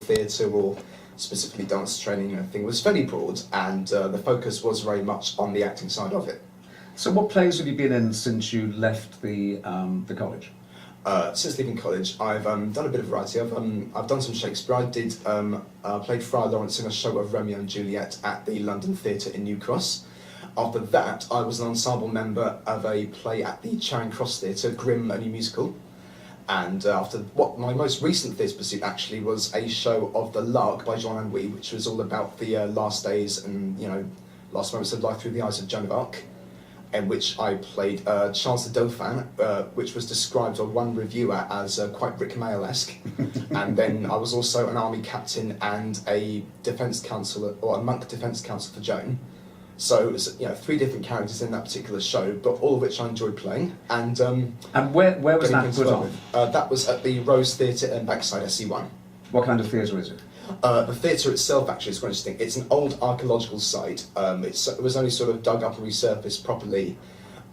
theatre or specifically dance training and everything was fairly broad, and the focus was very much on the acting side of it. So what plays have you been in since you left the college? Since leaving college, I've done a bit of variety. I've done some Shakespeare. I did played Friar Lawrence in a show of Romeo and Juliet at the London Theatre in New Cross. After that, I was an ensemble member of a play at the Charing Cross Theatre, Grimm, a new musical. And after what my most recent theatre pursuit actually was a show of The Lark by Jean Anouilh, which was all about the last days and last moments of life through the eyes of Joan of Arc, in which I played Charles the Dauphin, which was described by one reviewer as quite Rick Mayall-esque. And then I was also an army captain and a defence counsellor, or a monk defence counsel for Joan. So it was, 3 different characters in that particular show, but all of which I enjoyed playing. And where was that put on? That was at the Rose Theatre in Backside, SE1. What kind of theatre is it? The theatre itself actually is quite interesting. It's an old archaeological site. It was only sort of dug up and resurfaced properly,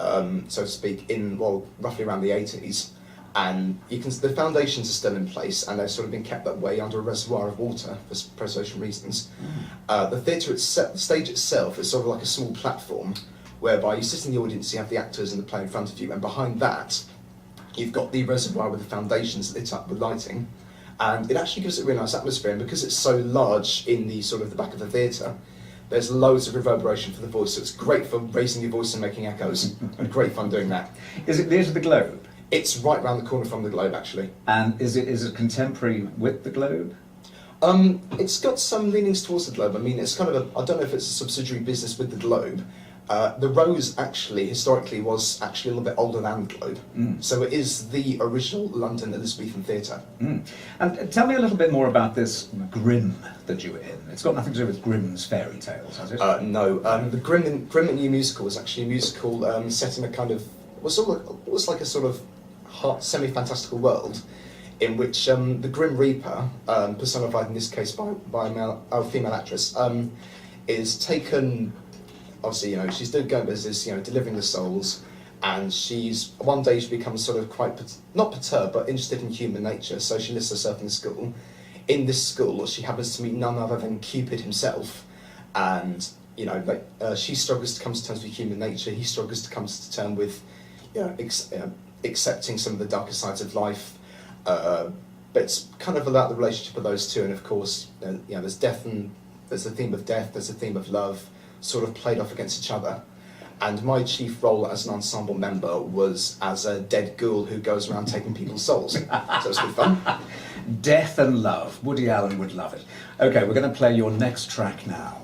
so to speak, in roughly around the 80s. And the foundations are still in place, and they've sort of been kept that way under a reservoir of water for preservation reasons. The theatre itself, the stage itself, is sort of like a small platform, whereby you sit in the audience, you have the actors and the play in front of you, and behind that, you've got the reservoir with the foundations lit up with lighting. And it actually gives it a really nice atmosphere, and because it's so large in the sort of the back of the theatre, there's loads of reverberation for the voice, so it's great for raising your voice and making echoes, and great fun doing that. Is it near to the Globe? It's right round the corner from the Globe, actually. And is it contemporary with the Globe? It's got some leanings towards the Globe. I mean, it's kind of I don't know if it's a subsidiary business with the Globe. The Rose actually, historically, was actually a little bit older than the Globe. So it is the original London Elizabethan theatre. And tell me a little bit more about this Grimm that you were in. It's got nothing to do with Grimm's fairy tales, has it? No. The Grimm New Musical was actually a musical set in a kind of, was like a sort of semi-fantastical world, in which the Grim Reaper, personified in this case by a female actress, is taken. Obviously, she's doing business, delivering the souls, and one day she becomes sort of quite not perturbed, but interested in human nature. So she lists herself in school. In this school, she happens to meet none other than Cupid himself, and she struggles to come to terms with human nature. He struggles to come to terms with, accepting some of the darker sides of life. But it's kind of about the relationship of those two, and of course, there's death, and there's a theme of death, there's a theme of love, sort of played off against each other. And my chief role as an ensemble member was as a dead ghoul who goes around taking people's souls. So it's good fun. Death and love. Woody Allen would love it. Okay, we're going to play your next track now.